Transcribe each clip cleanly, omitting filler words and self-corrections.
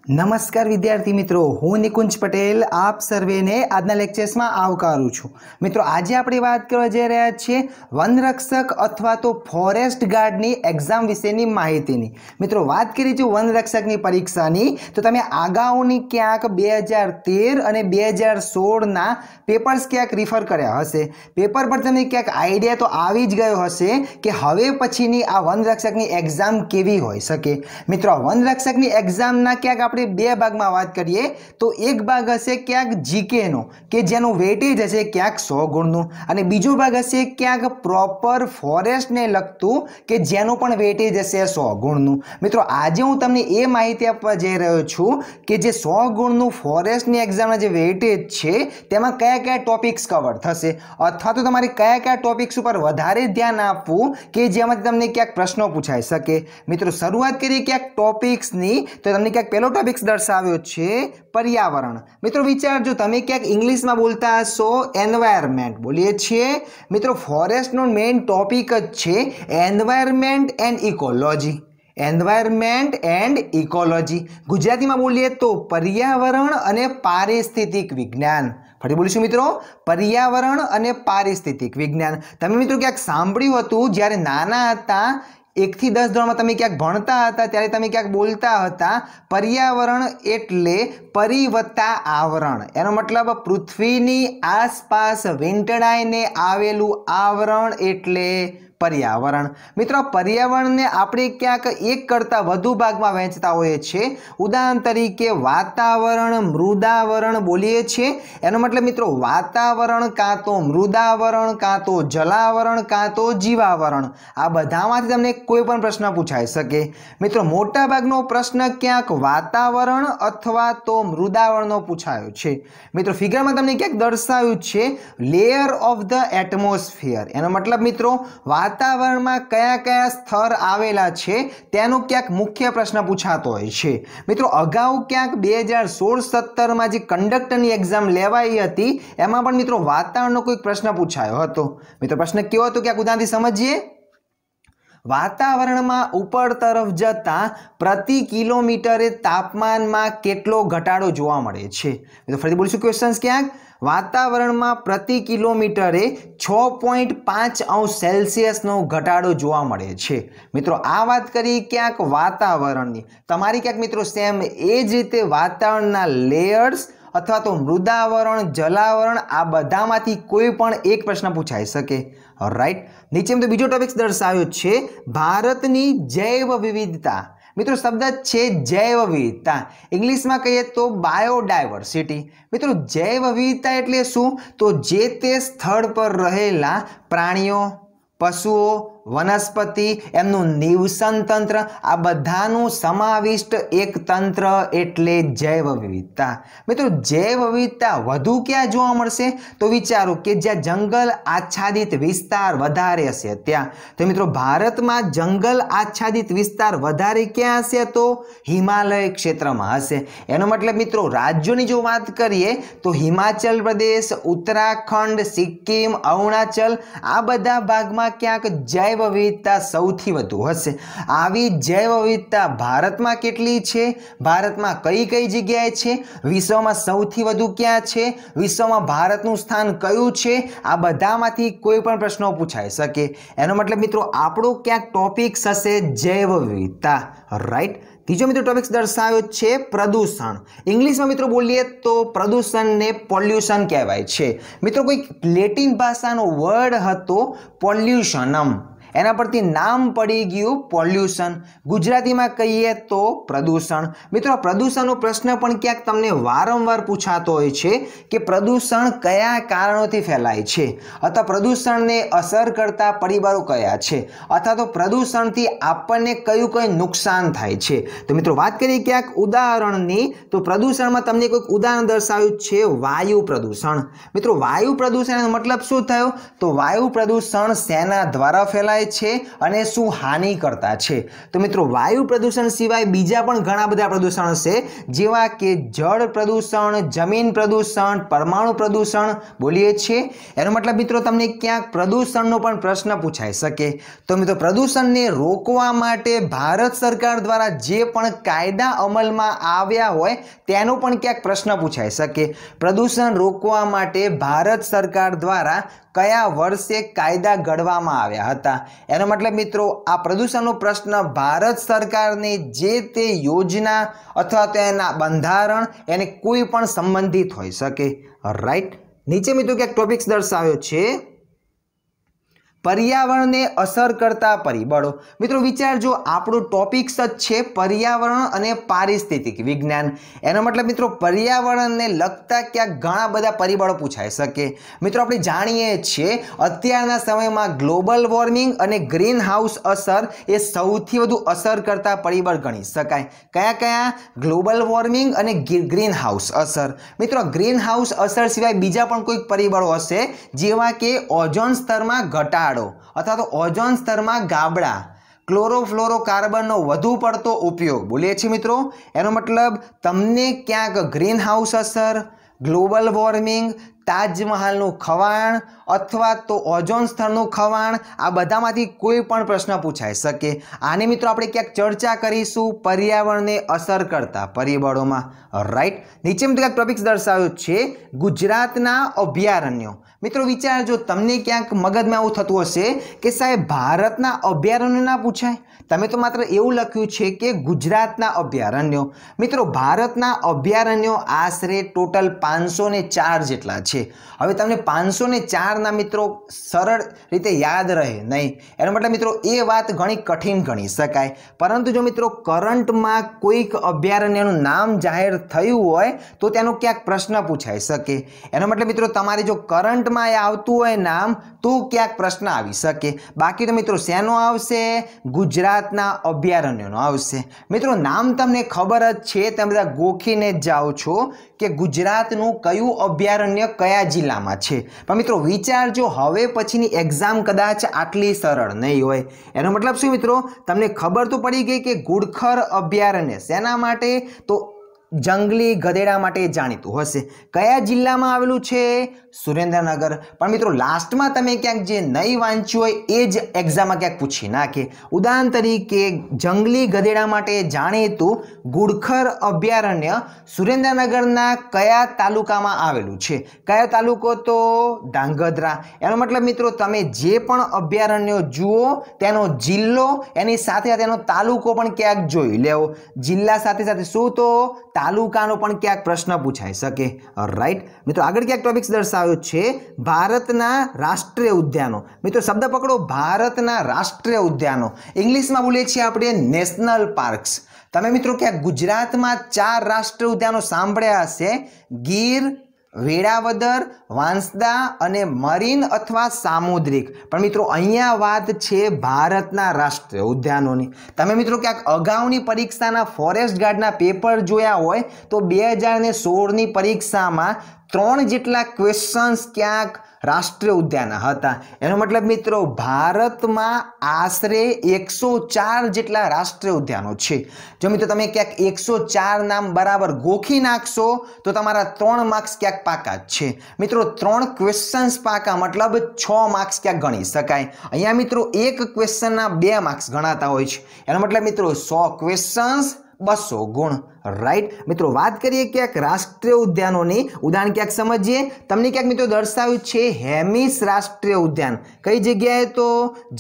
નમસ્કાર વિદ્યાર્થી મિત્રો, હું નિકુંજ પટેલ આપ સર્વેને આજના લેક્ચર્સમાં આવકારું છું। મિત્રો આજે આપણે વાત કરવા જઈ રહ્યા છીએ વનરક્ષક અથવા તો ફોરેસ્ટ ગાર્ડની એક્ઝામ વિશેની માહિતીની। મિત્રો વાત કરી છે વનરક્ષકની પરીક્ષાની, તો તમે આગાઉની ક્યાંક 2013 અને 2016ના પેપર્સ ક્યાંક રિફર કર્યા હશે। પેપર પર તમને ક્યાંક આઈડિયા તો આવી જ ગયો હશે કે હવે પછીની આ વનરક્ષકની એક્ઝામ કેવી હોઈ શકે। મિત્રો વનરક્ષકની એક્ઝામના ક્યાંક આપણે બે ભાગમાં વાત કરીએ તો એક ભાગ હશે ક્યાંક જીકે નો કે જેનું વેટેજ હશે ક્યાંક 100 ગુણનું, અને બીજો ભાગ હશે ક્યાંક પ્રોપર ફોરેસ્ટ ને લગતું કે જેનું પણ વેટેજ હશે 100 ગુણનું। મિત્રો આજે હું તમને એ માહિતી આપવા જઈ રહ્યો છું કે જે 100 ગુણનું ફોરેસ્ટની એક્ઝામના જે વેટેજ છે તેમાં કયા કયા ટોપિક્સ કવર થશે અથવા તો તમારે કયા કયા ટોપિક્સ ઉપર વધારે ધ્યાન આપવું કે જેમાંથી તમને ક્યાંક પ્રશ્નો પૂછાઈ શકે। મિત્રો શરૂઆત કરીએ ક્યાંક ટોપિક્સની, તો તમને ક્યાંક પહેલો ટોપિક્સ દર્શાવ્યો છે पर्यावरण। मित्रों विचारजो, તમે ક્યાંક ઇંગ્લિશમાં બોલતા હશો એન્વાયરમેન્ટ બોલીએ છીએ। મિત્રો ફોરેસ્ટનો મેઇન ટોપિક જ છે environment and ecology. Environment and ecology ગુજરાતીમાં બોલીએ તો પર્યાવરણ અને પારિસ્થિતિક વિજ્ઞાન। ફરી બોલીશું મિત્રો, પર્યાવરણ અને પારિસ્થિતિક વિજ્ઞાન। તમે મિત્રો ક્યાંક સાંભળ્યું હતું જ્યારે નાના હતા 1 થી 10 ધોરણમાં તમે ક્યાંક ભણતા હતા ત્યારે તમે ક્યાંક બોલતા હતા પર્યાવરણ એટલે પરિ વત્તા આવરણ, એનો મતલબ પૃથ્વીની આસપાસ વીંટળાઈને આવેલું આવરણ એટલે पर्यावरण। मित्रों पर्यावरण ने આપણે ક્યાંક એક કરતા વધુ ભાગમાં વહેંચતા હોઈએ છીએ। ઉદાહરણ તરીકે વાતાવરણ, મૃદાવરણ બોલીએ છીએ। એનો મતલબ મિત્રો વાતાવરણ કાં તો મૃદાવરણ, કાં તો જલાવરણ, કાં તો જીવાવરણ, આ બધામાંથી તમને કોઈ પણ પ્રશ્ન પૂછાઈ શકે। મિત્રો મોટા ભાગનો પ્રશ્ન ક્યાંક વાતાવરણ અથવા તો મૃદાવરણનો પૂછાયો છે। મિત્રો ફિગરમાં તમને ક્યાંક દર્શાવ્યું છે લેયર ઓફ ધ એટમોસ્ફિયર, એનો મતલબ મિત્રો વાતાવરણમાં કયા કયા સ્તર આવેલા છે તેનો ક્યાંક મુખ્ય પ્રશ્ન પૂછાતો હોય છે। મિત્રો અગાઉ ક્યાંક 2016-17માં જે કંડક્ટરની એક્ઝામ લેવાઈ હતી એમાં પણ મિત્રો વાતાવરણનો કોઈ પ્રશ્ન પૂછાયો હતો। મિત્રો પ્રશ્ન કેવો હતો ક્યાંક ઉદાહરણથી સમજીએ। વાતાવરણમાં ઉપર તરફ જતા પ્રતિ કિલોમીટરે તાપમાનમાં કેટલો ઘટાડો જોવા મળે છે। મિત્રો ફરીથી બોલીશું ક્વેશ્ચન્સ ક્યાંક વાતાવરણમાં પ્રતિ કિલોમીટરે 6.5 અંશ સેલ્સિયસનો ઘટાડો જોવા મળે છે। મિત્રો આ વાત કરી ક્યાંક વાતાવરણની, તમારી ક્યાંક મિત્રો સેમ એ જ રીતે વાતાવરણના લેયર્સ અથવા તો મૃદાવરણ, જલાવરણ, આ બધામાંથી કોઈ પણ એક પ્રશ્ન પૂછાઈ શકે। રાઈટ, નીચે તો બીજો ટોપિક દર્શાવ્યો છે ભારતની જૈવ વિવિધતા। મિત્રો શબ્દ છે જૈવ વિવિધતા, ઇંગ્લિશમાં કહીએ તો બાયોડાયવર્સિટી। મિત્રો જૈવ વિવિધતા એટલે શું? તો જે તે સ્થળ પર રહેલા પ્રાણીઓ, પશુઓ, વનસ્પતિ, એમનું નિવસન તંત્ર, આ બધાનું સમાવિષ્ટ એક તંત્ર એટલે જૈવ વિવિધતા। મિત્રો જૈવ વિવિધતા વધુ ક્યાં જોવા મળશે? તો વિચારો કે જ્યાં જંગલ આચ્છાદિત વિસ્તાર વધારે હશે ત્યાં। તો મિત્રો ભારતમાં જંગલ આચ્છાદિત વિસ્તાર વધારે ક્યાં હશે? તો હિમાલય ક્ષેત્રમાં હશે। એનો મતલબ મિત્રો રાજ્યોની જો વાત કરીએ તો હિમાચલ પ્રદેશ, ઉત્તરાખંડ, સિક્કિમ, અરુણાચલ, આ બધા ભાગમાં ક્યાંક જૈવ વિવિધતા સૌથી વધુ હશે। આવી જૈવ વિવિધતા ભારતમાં કેટલી છે? ભારતમાં કઈ કઈ જગ્યાએ છે? વિશ્વમાં સૌથી વધુ ક્યાં છે? વિશ્વમાં ભારતનું સ્થાન કયું છે? આ બધામાંથી કોઈ પણ પ્રશ્નો પૂછાઈ શકે। એનો મતલબ મિત્રો આપણો ક્યાંક ટોપિક્સ હશે જૈવ વિવિધતા। રાઈટ, ત્રીજો મિત્રો ટોપિક્સ દર્શાવ્યો છે પ્રદૂષણ। ઇંગ્લિશમાં મિત્રો બોલીએ તો પ્રદૂષણને પોલ્યુશન કહેવાય છે। મિત્રો કોઈ લેટિન ભાષાનો વર્ડ હતો પોલ્યુશનમ, એના પરથી નામ પડી ગયું પોલ્યુશન, ગુજરાતીમાં કહીએ તો પ્રદૂષણ। મિત્રો પ્રદૂષણનો પ્રશ્ન પણ ક્યાંક તમને વારંવાર પૂછાતો હોય છે કે પ્રદૂષણ કયા કારણોથી ફેલાય છે અથવા પ્રદૂષણને અસર કરતા પરિબળો કયા છે અથવા તો પ્રદૂષણથી આપણને કયું નુકસાન થાય છે। તો મિત્રો વાત કરીએ ક્યાંક ઉદાહરણની, તો પ્રદૂષણમાં તમને કોઈક ઉદાહરણ દર્શાવ્યું છે વાયુ પ્રદૂષણ। મિત્રો વાયુ પ્રદૂષણનો મતલબ શું થયો? તો વાયુ પ્રદૂષણ શેના દ્વારા ફેલાય થાય છે અને શું હાનિ કરતા છે? તો મિત્રો વાયુ પ્રદૂષણ સિવાય બીજા પણ ઘણા બધા પ્રદૂષણ છે, જેવા કે જળ પ્રદૂષણ, જમીન પ્રદૂષણ, પરમાણુ પ્રદૂષણ બોલીએ છીએ. એનો મતલબ મિત્રો તમને ક્યાંક પ્રદૂષણનો પણ પ્રશ્ન પૂછાઈ શકે. તો મિત્રો પ્રદૂષણને રોકવા માટે ભારત સરકાર દ્વારા જે પણ કાયદા અમલમાં આવ્યા હોય તેનો પણ ક્યાંક પ્રશ્ન પૂછાઈ શકે. પ્રદૂષણ રોકવા માટે ભારત સરકાર દ્વારા કયા વર્ષે કાયદા ઘડવામાં આવ્યા હતા? એનો મતલબ મિત્રો આ પ્રદૂષણનો પ્રશ્ન ભારત સરકારની જે તે યોજના અથવા તો એના બંધારણ એને કોઈ પણ સંબંધિત હોઈ શકે. રાઈટ. નીચે મિત્રો ક્યાંક ટોપિક્સ દર્શાવ્યો છે, પર્યાવરણને અસર કરતા પરિબળો. મિત્રો વિચારજો, આપણો ટોપિક્સ જ છે પર્યાવરણ અને પારિસ્થિતિક વિજ્ઞાન. એનો મતલબ મિત્રો પર્યાવરણને લગતા ક્યાંક ઘણા બધા પરિબળો પૂછાઈ શકે. મિત્રો આપણે જાણીએ છીએ અત્યારના સમયમાં ગ્લોબલ વોર્મિંગ અને ગ્રીન હાઉસ અસર એ સૌથી વધુ અસર કરતા પરિબળ ગણી શકાય. કયા કયા? ગ્લોબલ વોર્મિંગ અને ગ્રીન હાઉસ અસર. મિત્રો ગ્રીન હાઉસ અસર સિવાય બીજા પણ કોઈક પરિબળો હશે, જેવા કે ઓઝોન સ્તરમાં ઘટાડો અથવા તો ઓઝોન સ્તરમાં ગાબડા, ક્લોરોફ્લોરોકાર્બનનો વધુ પડતો ઉપયોગ બોલીએ છીએ મિત્રો. એનો મતલબ તમને ક્યાંક ગ્રીન હાઉસ અસર, ગ્લોબલ વોર્મિંગ, તાજમહાલનું ખવાણ અથવા તો ઓઝોન સ્તરનું ખવાણ, આ બધામાંથી કોઈ પણ પ્રશ્ન પૂછાઈ શકે. આની મિત્રો આપણે ક્યાંક ચર્ચા કરીશું પર્યાવરણને અસર કરતા પરિબળોમાં. રાઈટ. નીચે મિત્રો ટોપિક્સ દર્શાવ્યો છે, ગુજરાતના અભયારણ્યો. મિત્રો વિચારજો, તમને ક્યાંક મગજમાં એવું થતું હશે કે સાહેબ ભારતના અભયારણ્યો ના પૂછાય, તમે તો માત્ર એવું લખ્યું છે કે ગુજરાતના અભયારણ્યો. મિત્રો ભારતના અભયારણ્યો આશરે ટોટલ 504 જેટલા છે. હવે તમને 504 ના મિત્રો સરળ રીતે યાદ રહે નહીં, એનો મતલબ મિત્રો એ વાત ઘણી કઠિન ગણી શકાય. પરંતુ જો મિત્રો કરંટમાં કોઈક અભયારણ્યનું નામ જાહેર થયું હોય તો તેનો ક્યાંક પ્રશ્ન પૂછાઈ શકે. એનો મતલબ મિત્રો તમારે જો કરંટમાં આવતું હોય નામ તો ક્યાંક પ્રશ્ન આવી શકે. બાકી તો મિત્રો શેનો આવશે? ગુજરાતના અભયારણ્યનો આવશે. મિત્રો નામ તમને ખબર જ છે, તમે બધા ગોખીને જ જાઓ છો કે ગુજરાતનું કયું અભયારણ્ય કયા જિલ્લામાં છે. પણ મિત્રો વિચારજો, હવે પછીની એક્ઝામ કદાચ આટલી સરળ નહીં હોય. એનો મતલબ શું મિત્રો? તમને ખબર તો પડી ગઈ કે ઘુડખર અભયારણ્ય શેના માટે? તો જંગલી ગધેડા માટે જાણીતું હશે. કયા જિલ્લામાં આવેલું છે? સુરેન્દ્રનગર. પણ મિત્રો લાસ્ટમાં તમે ક્યાંક જે નહીં વાંચ્યું હોય એ જ એક્ઝામમાં ક્યાંક પૂછી નાખે. ઉદાહરણ તરીકે જંગલી ગધેડા માટે જાણીતું ઘુડખર અભયારણ્ય સુરેન્દ્રનગરના કયા તાલુકામાં આવેલું છે? કયો તાલુકો? તો ધાંગધ્રા. એનો મતલબ મિત્રો તમે જે પણ અભયારણ્યો જુઓ તેનો જિલ્લો એની સાથે તેનો તાલુકો પણ ક્યાંક જોઈ લેવો. જિલ્લા સાથે સાથે શું? તો તાલુકાનો પણ ક્યાંક પ્રશ્ન પૂછાઈ શકે. રાઈટ. મિત્રો આગળ ક્યાંક ટોપિક્સ દર્શાવ્યો છે, ભારતના રાષ્ટ્રીય ઉદ્યાનો. મિત્રો શબ્દ પકડો, ભારતના રાષ્ટ્રીય ઉદ્યાનો. ઇંગ્લિશમાં બોલીએ છીએ આપણે નેશનલ પાર્ક્સ. તમે મિત્રો ક્યાંક ગુજરાતમાં 4 રાષ્ટ્રીય ઉદ્યાનો સાંભળ્યા હશે, ગીર, વેળાવદર, વાંસદા અને મરીન અથવા સામુદ્રિક. પણ મિત્રો અહીંયા વાત છે ભારતના રાષ્ટ્રીય ઉદ્યાનોની. તમે મિત્રો ક્યાંક અગાઉની પરીક્ષાના ફોરેસ્ટ ગાર્ડના પેપર જોયા હોય તો 2016ની પરીક્ષામાં 3 જેટલા ક્વેશ્ચન્સ ક્યાંક રાષ્ટ્રીય ઉદ્યાન હતા. એનો મતલબ મિત્રો ભારતમાં આશરે 104 જેટલા રાષ્ટ્રીય ઉદ્યાનો છે. જો મિત્રો તમે ક્યાંક 104 નામ બરાબર ગોખી નાખશો તો તમારા 3 માર્ક્સ ક્યાંક પાકા જ છે. મિત્રો 3 ક્વેશ્ચન્સ પાકા મતલબ 6 માર્ક્સ ક્યાંક ગણી શકાય. અહીંયા મિત્રો એક ક્વેશ્ચનના 2 માર્ક્સ ગણાતા હોય છે. એનો મતલબ મિત્રો 100 ક્વેશ્ચન્સ 200 ગુણ. રાઈટ. મિત્રો વાત કરીએ ક્યાંક રાષ્ટ્રીય ઉદ્યાનોની. ઉદાહરણ ક્યાંક સમજીએ. તમને ક્યાંક મિત્રો દર્શાવ્યું છે હેમિસ રાષ્ટ્રીય ઉદ્યાન. કઈ જગ્યાએ? તો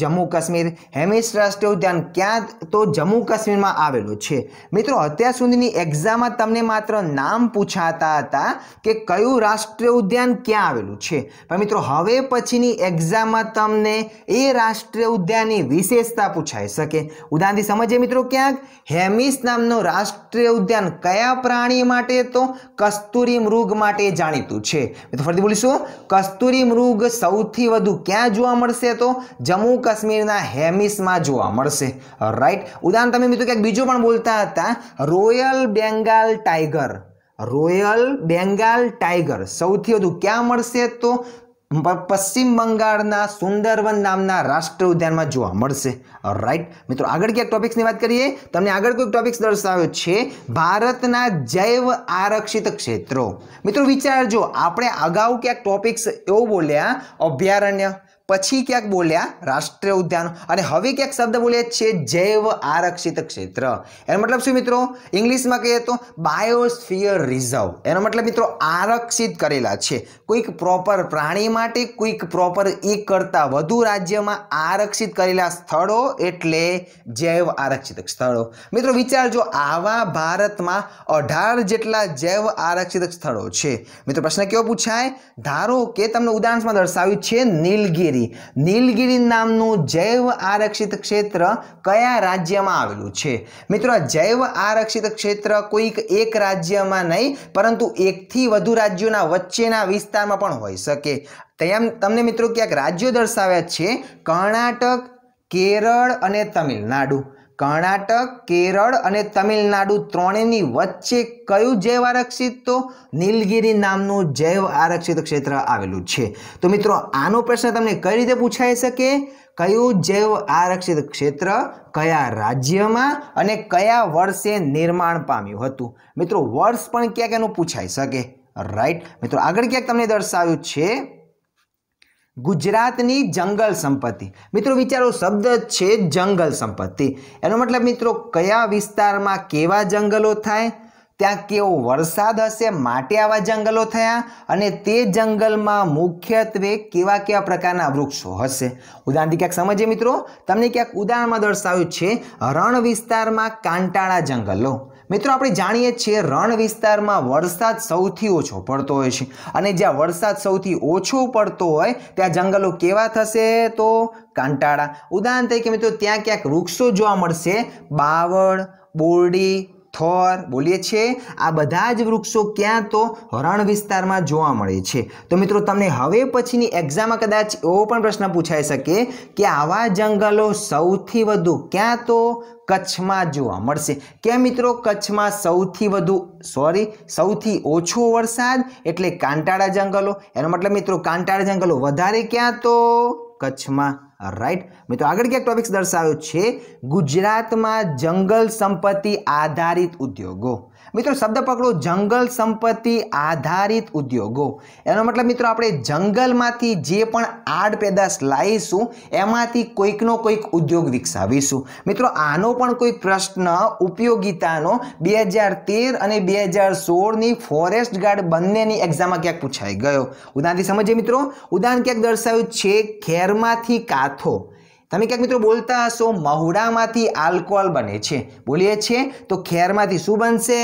જમ્મુ કાશ્મીર. હેમિસ રાષ્ટ્રીય ઉદ્યાન ક્યાં? તો જમ્મુ કાશ્મીરમાં આવેલું છે. મિત્રો અત્યાર સુધીની એક્ઝામમાં તમને માત્ર નામ પૂછાતા હતા કે કયું રાષ્ટ્રીય ઉદ્યાન ક્યાં આવેલું છે. પણ મિત્રો હવે પછીની એક્ઝામમાં તમને એ રાષ્ટ્રીય ઉદ્યાનની વિશેષતા પૂછાઈ શકે. ઉદાહરણથી સમજીએ મિત્રો ક્યાંક. હેમિસ નામનો રાષ્ટ્રીય ઉદ્યાન કયા પ્રાણી માટે? તો કસ્તુરી મૃગ માટે જાણીતું છે. તો ફરીથી બોલીશું, કસ્તુરી મૃગ સૌથી વધુ ક્યાં જોવા મળશે? તો જમ્મુ કાશ્મીરના હેમિસમાં જોવા મળશે. રાઈટ. ઉદાહરણ તમે મિત્રો ક્યાંક બીજું પણ બોલતા હતા, royal Bengal tiger. Royal Bengal tiger સૌથી વધુ ક્યાં મળશે? તો પશ્ચિમ બંગાળના સુંદરવન નામના રાષ્ટ્રીય ઉદ્યાનમાં જોવા મળશે. રાઈટ મિત્રો, આગળ ક્યાંક ટોપિક્સની વાત કરીએ. તમને આગળ કોઈ ટોપિક્સ દર્શાવ્યો છે ભારતના જૈવ આરક્ષિત ક્ષેત્રો. મિત્રો વિચારજો, આપણે અગાઉ ક્યાંક ટોપિક્સ એવું બોલ્યા અભયારણ્ય, પછી ક્યાંક બોલ્યા રાષ્ટ્રીય ઉદ્યાનો, અને હવે ક્યાંક શબ્દ બોલ્યા છે જૈવ આરક્ષિત ક્ષેત્ર. એનો મતલબ શું મિત્રો? ઇંગ્લિશમાં કહીએ તો બાયોસ્ફિયર રિઝર્વ. એનો મતલબ મિત્રો આરક્ષિત કરેલા છે. કોઈક પ્રોપર પ્રાણી માટે, કોઈક પ્રોપર એક કરતાં વધુ રાજ્યમાં આરક્ષિત કરેલા સ્થળો એટલે જૈવ આરક્ષિત સ્થળો. મિત્રો વિચારજો, આવા ભારતમાં 18 જેટલા જૈવ આરક્ષિત સ્થળો છે. મિત્રો પ્રશ્ન કેવો પૂછાય? ધારો કે તમને ઉદાહરણમાં દર્શાવ્યું છે નીલગિરી. નીલગિરી નામનું જૈવ આરક્ષિત ક્ષેત્ર કયા રાજ્યમાં આવેલું છે? મિત્રો જૈવ આરક્ષિત ક્ષેત્ર કોઈક એક રાજ્યમાં નહીં, પરંતુ એકથી વધુ રાજ્યોના વચ્ચેના વિસ્તારમાં પણ હોઈ શકે. તમને મિત્રો ક્યાંક રાજ્યો દર્શાવ્યા છે કર્ણાટક, કેરળ અને તમિલનાડુ. કર્ણાટક, કેરળ અને તમિલનાડુ ત્રણેયની વચ્ચે કયું જૈવ આરક્ષિત? તો નીલગિરી નામનું જૈવ આરક્ષિત ક્ષેત્ર આવેલું છે. તો મિત્રો આનો પ્રશ્ન તમને કઈ રીતે પૂછાઈ શકે? કયું જૈવ આરક્ષિત ક્ષેત્ર કયા રાજ્યમાં અને કયા વર્ષે નિર્માણ પામ્યું હતું? મિત્રો વર્ષ પણ ક્યાંક એનું પૂછાઈ શકે. રાઈટ મિત્રો, આગળ ક્યાંક તમને દર્શાવ્યું છે ગુજરાતની જંગલ સંપત્તિ. મિત્રો વિચારો, શબ્દ છે જંગલ સંપત્તિ. એનો મતલબ મિત્રો કયા વિસ્તારમાં કેવા જંગલો થાય, ત્યાં કેવો વરસાદ હશે માટે આવા જંગલો થયા, અને તે જંગલમાં મુખ્યત્વે કેવા કેવા પ્રકારના વૃક્ષો હશે. ઉદાહરણથી ક્યાંક સમજીએ મિત્રો. તમને ક્યાંક ઉદાહરણમાં દર્શાવ્યું છે રણ વિસ્તારમાં કાંટાળા જંગલો. મિત્રો આપણે જાણીએ છીએ રણ વિસ્તારમાં વરસાદ સૌથી ઓછો પડતો હોય છે, અને જ્યાં વરસાદ સૌથી ઓછો પડતો હોય ત્યાં જંગલો કેવા થશે? તો કાંટાળા. ઉદાહરણ તરીકે મિત્રો ત્યાં ક્યાંક વૃક્ષો જોવા મળશે બાવળ, બોરડી, થોર બોલીએ છીએ. આ બધા જ વૃક્ષો ક્યાં? તો રણ વિસ્તારમાં જોવા મળે છે. તો મિત્રો તમને હવે પછીની એક્ઝામમાં કદાચ એવો પણ પ્રશ્ન પૂછાઈ શકે કે આવા જંગલો સૌથી વધુ ક્યાં? તો કચ્છમાં જોવા મળશે. કેમ મિત્રો કચ્છમાં સૌથી ઓછો વરસાદ એટલે કાંટાળા જંગલો. એનો મતલબ મિત્રો કાંટાળા જંગલો વધારે ક્યાં? તો કચ્છમાં. રાઈટ મિત્રો, આગળ ક્યાંક ટોપિક્સ દર્શાવ્યો છે ગુજરાતમાં જંગલ સંપત્તિ આધારિત ઉદ્યોગો. મિત્રો શબ્દ પકડો, જંગલ સંપત્તિ આધારિત ઉદ્યોગો. એનો મતલબ મિત્રો આપણે જંગલમાંથી જે પણ આડ પેદાશ લાવીશું એમાંથી કોઈકનો કોઈક ઉદ્યોગ વિકસાવીશું. મિત્રો આનો પણ કોઈક પ્રશ્ન ઉપયોગિતાનો 2013 અને 2016ની ફોરેસ્ટ ગાર્ડ બંનેની એક્ઝામમાં ક્યાંક પૂછાઈ ગયો. ઉદાહરણથી સમજીએ મિત્રો. ઉદાહરણ ક્યાંક દર્શાવ્યું છે ખેરમાંથી કાથો. તમે ક્યાંક મિત્રો બોલતા હશો મહુડામાંથી આલ્કોહોલ બને છે. બોલીએ છીએ તો ખેરમાંથી શું બનશે?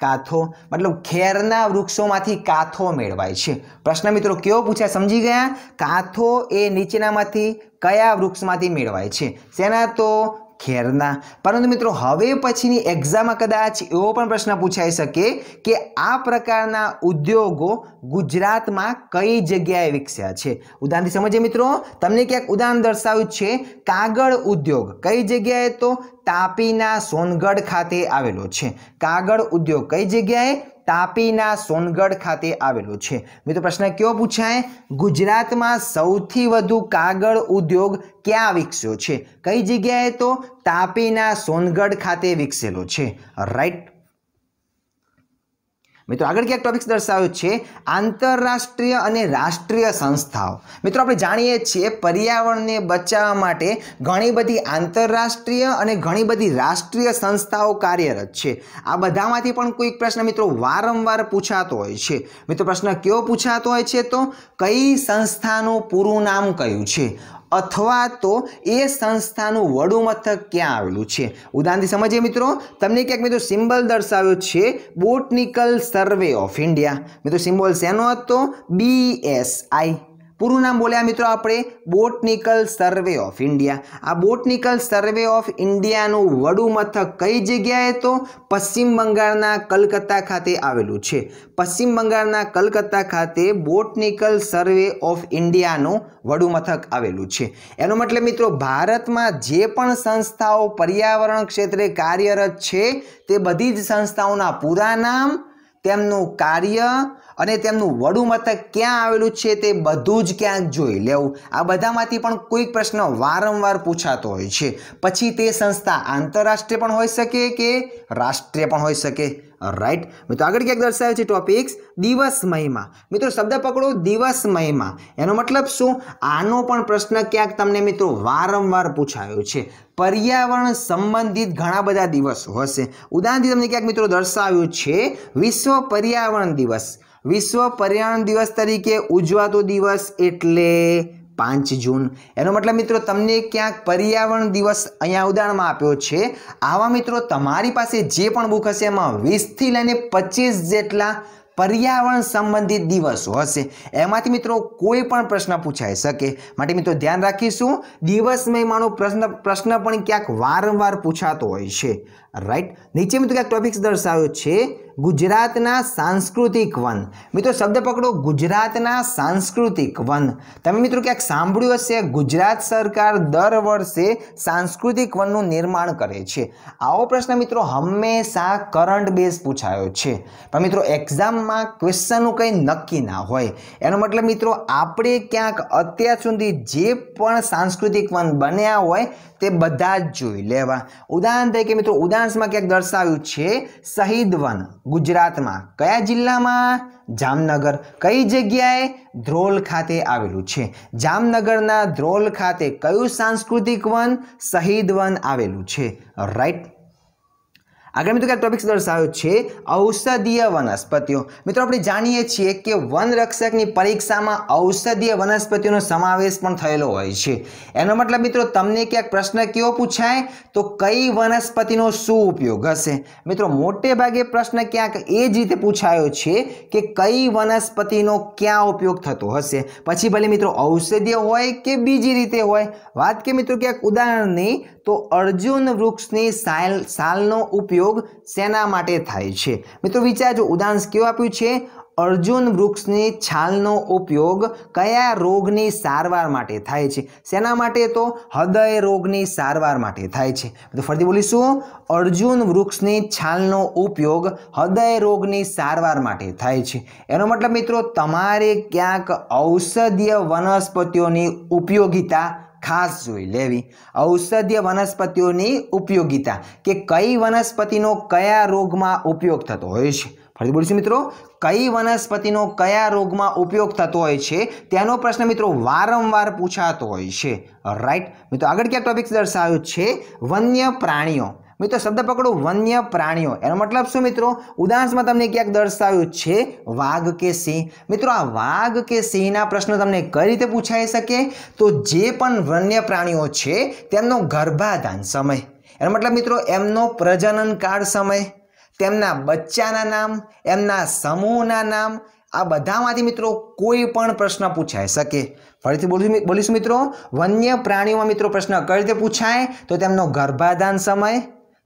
કાથો. મતલબ ખેરના વૃક્ષોમાંથી કાથો મેળવાય છે. પ્રશ્ન મિત્રો કેવો પૂછાય સમજી ગયા? કાથો એ નીચેનામાંથી કયા વૃક્ષમાંથી મેળવાય છે? શેના? તો ખેરના. પરંતુ મિત્રો હવે પછીની એક્ઝામમાં કદાચ એવો પણ પ્રશ્ન પૂછાઈ શકે કે આ પ્રકારના ઉદ્યોગો ગુજરાતમાં કઈ જગ્યાએ વિકસ્યા છે. ઉદાહરણથી સમજીએ મિત્રો. તમને ક્યાંક ઉદાહરણ દર્શાવ્યું છે કાગળ ઉદ્યોગ. કઈ જગ્યાએ? તો તાપીના સોનગઢ ખાતે આવેલો છે. કાગળ ઉદ્યોગ કઈ જગ્યાએ? તાપીના સોનગઢ ખાતે આવેલો છે. મિત્રો પ્રશ્ન કેવો પૂછાય? ગુજરાતમાં સૌથી વધુ કાગળ ઉદ્યોગ ક્યાં વિકસ્યો છે? કઈ જગ્યાએ? તો તાપીના સોનગઢ ખાતે વિકસેલો છે. રાઈટ મિત્રો, આગળ ક્યાંક ટોપિક્સ દર્શાવ્યો છે આંતરરાષ્ટ્રીય અને રાષ્ટ્રીય સંસ્થાઓ. મિત્રો આપણે જાણીએ છીએ પર્યાવરણને બચાવવા માટે ઘણી બધી આંતરરાષ્ટ્રીય અને ઘણી બધી રાષ્ટ્રીય સંસ્થાઓ કાર્યરત છે. આ બધામાંથી પણ કોઈક પ્રશ્ન મિત્રો વારંવાર પૂછાતો હોય છે. મિત્રો પ્રશ્ન કેવો પૂછાતો હોય છે? તો કઈ સંસ્થાનું પૂરું નામ કયું છે, અથવા તો એ સંસ્થાનું વડું મથક ક્યાં આવેલું છે? ઉદાહરણથી સમજીએ મિત્રો. તમને ક્યાંક મિત્રો સિમ્બલ દર્શાવ્યો છે બોટનિકલ સર્વે ઓફ ઇન્ડિયા. મિત્રો સિમ્બોલ શેનો હતો? BSI. પૂરું નામ બોલ્યા મિત્રો આપણે બોટનિકલ સર્વે ઓફ ઇન્ડિયા. આ બોટનિકલ સર્વે ઓફ ઇન્ડિયાનું વડું મથક કઈ જગ્યાએ? તો પશ્ચિમ બંગાળના કલકત્તા ખાતે આવેલું છે. પશ્ચિમ બંગાળના કલકત્તા ખાતે બોટનિકલ સર્વે ઓફ ઇન્ડિયાનું વડું મથક આવેલું છે. એનો મતલબ મિત્રો ભારતમાં જે પણ સંસ્થાઓ પર્યાવરણ ક્ષેત્રે કાર્યરત છે તે બધી જ સંસ્થાઓના પૂરા નામ, તેમનું કાર્ય અને તેમનું વડું મથક ક્યાં આવેલું છે તે બધું જ ક્યાંક જોઈ લેવું। આ બધામાંથી પણ કોઈક પ્રશ્ન વારંવાર પૂછાતો હોય છે। પછી તે સંસ્થા આંતરરાષ્ટ્રીય પણ હોઈ શકે કે રાષ્ટ્રીય પણ હોઈ શકે। રાઈટ મિત્રો, આગળ ક્યાંક દર્શાવ્યું છે ટોપિક્સ દિવસ મહિમા। મિત્રો શબ્દ પકડો દિવસ મહિમા, એનો મતલબ શું? આનો પણ પ્રશ્ન ક્યાંક તમને મિત્રો વારંવાર પૂછાયો છે। પર્યાવરણ સંબંધિત ઘણા બધા દિવસો હશે। ઉદાહરણથી તમને ક્યાંક મિત્રો દર્શાવ્યું છે વિશ્વ પર્યાવરણ દિવસ। વિશ્વ પર્યાવરણ દિવસ તરીકે ઉજવાતો દિવસ એટલે 5 જૂન। એનો મતલબ મિત્રો તમને ક્યાંક પર્યાવરણ દિવસ અહીંયા ઉદાહરણમાં આપ્યો છે। આવા મિત્રો તમારી પાસે જે પણ બુક હશે એમાં 20 થી લઈને 25 જેટલા पर्यावरण संबंधित दिवसों हशे, एमांथी मित्रों कोई पण प्रश्न पूछाई सके। माटे मित्रों ध्यान राखीशुं दिवस महीनानो प्रश्न पण क्यांक वारंवार पूछातो होय छे। राइट, नीचे मित्रों क्यांक टॉपिक्स दर्शाव्यो छे गुजरातना सांस्कृतिक वन। मित्रों शब्द पकड़ो गुजरातना सांस्कृतिक वन। तमे मित्रों क्यांक सांभळ्युं हशे गुजरात सरकार दर वर्षे सांस्कृतिक वननुं निर्माण करे छे। आवो प्रश्न मित्रों हमेशा करंट बेस पूछायो छे, पण मित्रों एक्जाम में क्वेश्चन कई नक्की ना होय। एनो मतलब मित्रों आपणे क्यांक अत्यार सुधी जे पण सांस्कृतिक वन बन्या होय ते बधा ज जोई लेवा। उदाहरण तरीके मित्रों उदाहरणमां क्यांक दर्शाव्युं छे शहीद वन गुजरात में कया जिल्ला में? जामनगर। कई जग्याए? ध्रोल खाते आवेलुं छे। जामनगरना ध्रोल खाते कयुं सांस्कृतिक वन? शहीद वन आवेलुं छे। राइट, आगे मित्रों क्या टॉपिक्स दर्शाव्यो छे औषधीय वनस्पतिओ। मित्रों आपणे जाणीए छीए के वन रक्षकनी परीक्षामां औषधीय वनस्पतिओनो समावेश पण थयेलो होय छे। एनो मतलब मित्रों तमने क्यांक प्रश्न केवो पूछाय तो कई वनस्पतिनो शुं उपयोग हशे। मित्रों मोटे भागे प्रश्न क्यांक ए ज रीते पूछायो छे के कई वनस्पतिनो क्या उपयोग थतो हशे, पछी भले मित्रों औषधीय होय के बीजी रीते होय। वात के मित्रों क्यांक उदाहरणनी तो अर्जुन वृक्षनी सालनो उपयोग सेना माटे थाय छे। मित्रों विचारजो उदाहरण केवुं आप्युं छे अर्जुन वृक्षनी छालनो उपयोग कया रोगनी सारवार माटे थाय छे? सेना माटे? तो हृदय रोगनी सारवार माटे थाय छे। तो फरीथी बोलीशुं अर्जुन वृक्षनी छालनो उपयोग हृदय रोगनी सारवार माटे थाय छे। एनो मतलब मित्रों तमारे क्यांक औषधीय वनस्पतिओनी उपयोगिता खास जोई लेवी। औषधीय वनस्पतिओनी उपयोगिता के कई वनस्पतिनो कया रोगमां उपयोग थतो होय छे। फरी बोलीशुं मित्रों कई वनस्पतिनो कया रोगमां उपयोग थतो होय छे तेनो प्रश्न मित्रों वारंवार पूछातो होय छे। राइट, मित्रों आगळ क्या टॉपिक्स दर्शाव्यो छे वन्य प्राणीओ। मित्रों शब्द पकड़ो वन्य प्राणीओ, एनो मतलब शुं मित्रों उदाहरण में तमने क्यांक दर्शाव्युं छे वाघ के सिंह। मित्रों आ वाघ के सिंहना प्रश्न तमने कई रीते पूछाई सके तो जे पण वन्य प्राणीओ छे तेमनो गर्भाधान समय, एनो मतलब मित्रों एमनो प्रजनन काळ समय, तेमना बच्चाना नाम, एमना समूहना नाम, आ बधामांथी मित्रों कोई पण प्रश्न पूछाई सके। फरीथी बोलीशुं मित्रों वन्य प्राणीओमां मित्रों प्रश्न कई रीते पूछाय तो तेमनो गर्भाधान समय,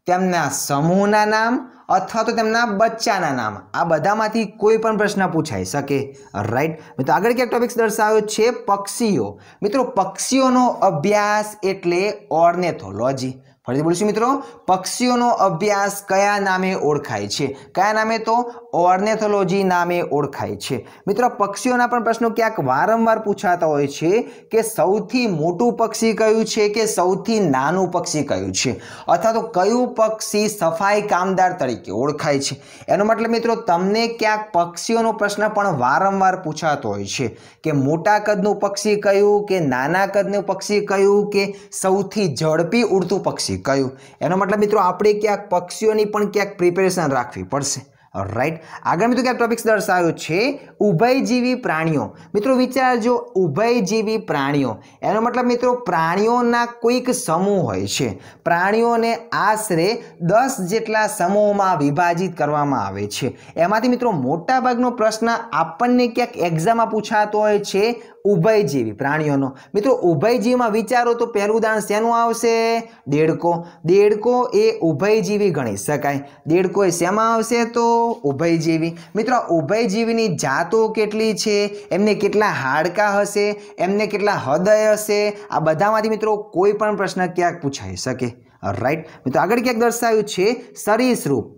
तेमना समूहना नाम अथवा तो तेमना बच्चाना नाम, आ बधामांथी कोई पण प्रश्न पूछाई सके। राइट, मित्रों आगळ क्या टॉपिक्स दर्शाव्यो छे पक्षीओ। मित्रों पक्षीओनो अभ्यास एटले ऑर्निथोलॉजी। फरीथी बोलीशुं मित्रों पक्षीओनो अभ्यास कया नामे ओळखाय छे? कया नामे? तो ऑर्निथोलॉजी नामे ओळखाय छे। मित्रों पक्षीओना पण प्रश्नो क्यांक वारंवार पूछाता होय छे के सौथी मोटुं पक्षी कयुं छे के सौथी नानुं पक्षी कयुं छे, अथवा तो कयुं पक्षी सफाई कामदार तरीके ओळखाय छे। एनो मतलब मित्रों तमने क्यांक पक्षीओनो प्रश्न पण वारंवार पूछातो होय छे के मोटा कदनुं पक्षी कयुं के नाना कदनुं पक्षी कयुं के सौथी झड़पी उड़तुं पक्षी कयुं। एनो मतलब मित्रों आपणे क्यांक पक्षीओनी पण क्यांक प्रिपेरेशन राखवी पड़शे। राइट, आगे मित्रों क्या टॉपिक्स दर्शाव्यो छे उभयजीवी प्राणीओ। मित्रों विचारजो उभयजीवी प्राणीओ, एनो मतलब मित्रों प्राणीओना कोईक समूह होय छे। प्राणीओने आश्रे 10 जेटला समूहमां विभाजित करवामां आवे छे। एमांथी मित्रों मोटा भागनो प्रश्न आपणने क्यांक एक्जाममां पूछातो होय छे उभयजीवी प्राणीओनो। मित्रों उभयजीवीमां विचारो तो पहेलुं उदाहरण शेनुं आवशे? देडको। देडको ए उभयजीवी गणी शकाय। देडको ए शेमां आवशे? तो उभयजीवी। मित्रों उभयजीवीनी जातो केटली छे, एमने केटला हाडका हशे, एमने केटला हृदय हशे, आ बधामांथी मित्रों कोई पण प्रश्न क्यांक पूछाई शके। राइट, मित्रों आगळ क्यांक दर्शाव्युं छे सरीसृप।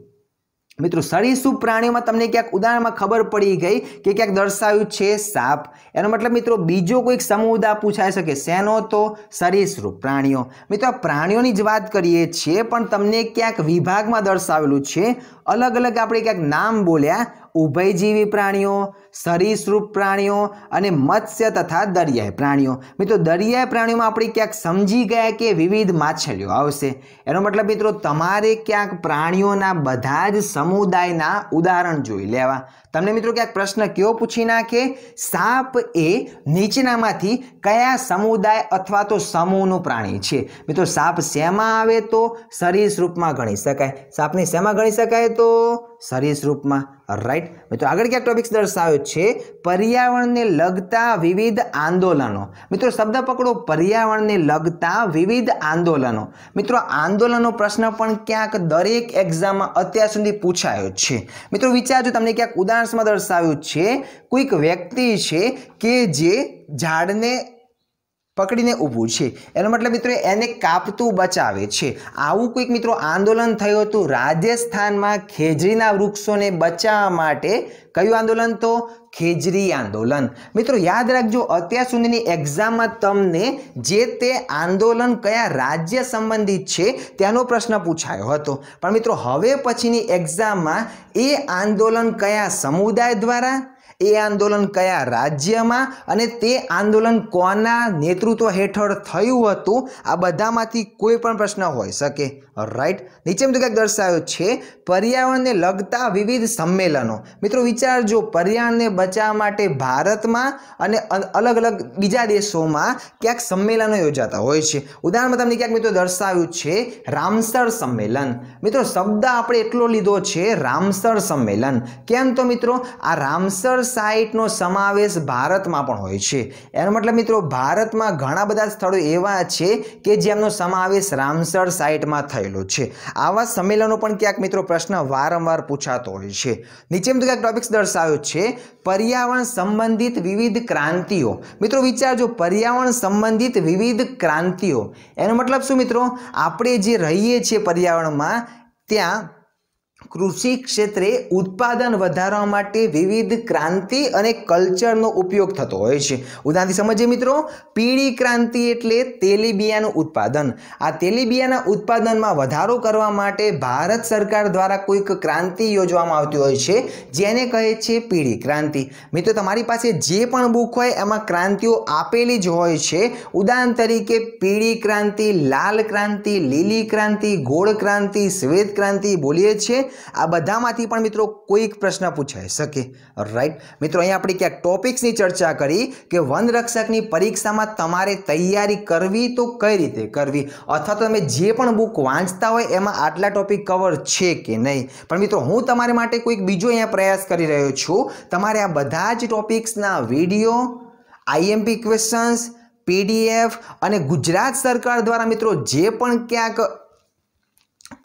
મિત્રો સરીસૃપ પ્રાણીઓમાં તમને ક્યાંક ઉદાહરણમાં ખબર પડી ગઈ કે ક્યાંક દર્શાવ્યું છે સાપ, એનો મતલબ મિત્રો બીજો કોઈક સમુદાય પૂછાઈ શકે, શેનો? તો સરીસૃપ પ્રાણીઓ. મિત્રો આ પ્રાણીઓની જ વાત કરીએ છીએ પણ તમને ક્યાંક વિભાગમાં દર્શાવેલું છે, અલગ અલગ આપણે ક્યાંક નામ બોલ્યા, ઉભયજીવી પ્રાણીઓ, સરીસૃપ પ્રાણીઓ અને મત્સ્ય તથા દરિયાઈ પ્રાણીઓ. મિત્રો દરિયાઈ પ્રાણીઓમાં આપણે ક્યાંક સમજી ગયા કે વિવિધ માછલીઓ આવશે, એનો મતલબ મિત્રો તમારે ક્યાંક પ્રાણીઓના બધા જ સમુદાયના ઉદાહરણ જોઈ લેવા. તમને મિત્રો ક્યાંક પ્રશ્ન કયો પૂછી નાખે, સાપ એ નીચેનામાંથી કયા સમુદાય અથવા તો સમૂહનું પ્રાણી છે? મિત્રો સાપ શેમાં આવે? તો સરીસૃપમાં ગણી શકાય. સાપને શેમાં ગણી શકાય? તો સરીસૃપમાં. રાઈટ. મિત્રો આગળ ક્યાંક ટોપિક્સ દર્શાવ્યો છે પર્યાવરણને લગતા વિવિધ આંદોલનો. મિત્રો શબ્દ પકડો, પર્યાવરણને લગતા વિવિધ આંદોલનો. મિત્રો આંદોલનનો પ્રશ્ન પણ ક્યાંક દરેક એક્ઝામમાં અત્યાર સુધી પૂછાયો છે. મિત્રો વિચારજો, તમને ક્યાંક ઉદાહરણમાં દર્શાવ્યું છે કોઈક વ્યક્તિ છે કે જે ઝાડને પકડીને ઊભું છે, એનો મતલબ મિત્રો એને કાપતું બચાવે છે. આવું કોઈક મિત્રો આંદોલન થયું હતું રાજસ્થાનમાં ખેજરીના વૃક્ષોને બચાવવા માટે. કયું આંદોલન? તો ખેજરી આંદોલન. મિત્રો યાદ રાખજો, અત્યાર સુધીની એક્ઝામમાં તમને જે તે આંદોલન કયા રાજ્ય સંબંધિત છે તેનો પ્રશ્ન પૂછાયો હતો, પણ મિત્રો હવે પછીની એક્ઝામમાં એ આંદોલન કયા સમુદાય દ્વારા, એ આંદોલન કયા રાજ્યમાં અને તે આંદોલન કોના નેતૃત્વ હેઠળ થયું હતું, આ બધામાંથી કોઈ પણ પ્રશ્ન હોઈ શકે. રાઈટ. નીચે મિત્રો ક્યાંક દર્શાવ્યો છે પર્યાવરણને લગતા વિવિધ સંમેલનો. મિત્રો વિચારજો, પર્યાવરણને બચાવવા માટે ભારતમાં અને અલગ અલગ બીજા દેશોમાં ક્યાંક સંમેલનો યોજાતા હોય છે. ઉદાહરણમાં તમને ક્યાંક મિત્રો દર્શાવ્યું છે રામસર સંમેલન. મિત્રો શબ્દ આપણે એટલો લીધો છે રામસર સંમેલન. કેમ? તો મિત્રો આ રામસર સાઇટનો સમાવેશ ભારતમાં પણ હોય છે, એનો મતલબ મિત્રો ભારતમાં ઘણા બધા સ્થળો એવા છે કે જેમનો સમાવેશ રામસર સાઇટમાં થયેલો છે. આવા સંમેલનો પણ ક્યાંક મિત્રો પ્રશ્ન વારંવાર પૂછાતો હોય છે. નીચે મિત્રો ક્યાંક ટોપિક્સ દર્શાવ્યો છે પર્યાવરણ સંબંધિત વિવિધ ક્રાંતિઓ. મિત્રો વિચારજો, પર્યાવરણ સંબંધિત વિવિધ ક્રાંતિઓ એનો મતલબ શું? મિત્રો આપણે જે રહીએ છીએ પર્યાવરણમાં, ત્યાં કૃષિ ક્ષેત્રે ઉત્પાદન વધારવા માટે વિવિધ ક્રાંતિ અને કલ્ચરનો ઉપયોગ થતો હોય છે. ઉદાહરણથી સમજીએ મિત્રો, પીળી ક્રાંતિ એટલે તેલીબિયાનું ઉત્પાદન. આ તેલીબિયાના ઉત્પાદનમાં વધારો કરવા માટે ભારત સરકાર દ્વારા કોઈક ક્રાંતિ યોજવામાં આવતી હોય છે, જેને કહે છે પીળી ક્રાંતિ. મિત્રો તમારી પાસે જે પણ બુક હોય એમાં ક્રાંતિઓ આપેલી જ હોય છે. ઉદાહરણ તરીકે પીળી ક્રાંતિ, લાલ ક્રાંતિ, લીલી ક્રાંતિ, ગોળ ક્રાંતિ, શ્વેત ક્રાંતિ બોલીએ છીએ. આ બધામાંથી પણ મિત્રો કોઈક પ્રશ્ન પૂછાઈ શકે. રાઈટ. મિત્રો અહીંયા આપણે ક્યાંક ટોપિક્સની ચર્ચા કરી કે વનરક્ષકની પરીક્ષામાં તમારે તૈયારી કરવી તો કઈ રીતે કરવી, અથવા તો તમે જે પણ બુક વાંચતા હોય એમાં આટલા ટોપિક કવર છે કે નહીં. પણ મિત્રો હું તમારા માટે કોઈક બીજો અહીંયા પ્રયાસ કરી રહ્યો છું. તમારે આ બધા જ ટોપિક્સના વિડીયો, આઈએમપી ક્વેશ્ચન્સ, પીડીએફ અને ગુજરાત સરકાર દ્વારા મિત્રો જે પણ ક્યાંક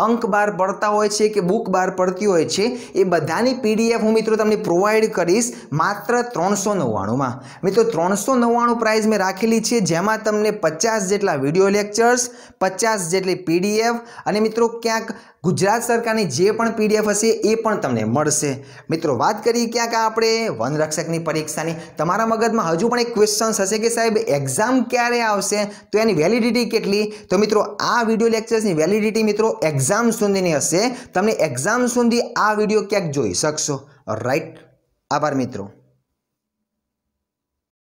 અંક બહાર પડતા હોય છે કે બુક બહાર પડતી હોય છે, એ બધાની પીડીએફ હું મિત્રો તમને પ્રોવાઈડ કરીશ માત્ર 399માં. મિત્રો 399 પ્રાઇસ મેં રાખેલી છે, જેમાં તમને 50 જેટલા વિડીયો લેક્ચર્સ, 50 જેટલી પીડીએફ અને મિત્રો ક્યાંક ગુજરાત સરકારની જે પણ પીડીએફ હશે એ પણ તમને મળશે. મિત્રો વાત કરીએ ક્યાંક આપણે વનરક્ષકની પરીક્ષાની. તમારા મગજમાં હજુ પણ એક ક્વેશ્ચન્સ હશે કે સાહેબ એક્ઝામ ક્યારે આવશે, તો એની વેલિડિટી કેટલી? તો મિત્રો આ વિડીયો લેક્ચર્સની વેલિડિટી મિત્રો એક્ઝામ સુધીની હશે. તમને એક્ઝામ સુધી આ વિડીયો ક્યાંક જોઈ શકશો. રાઈટ. આભાર મિત્રો.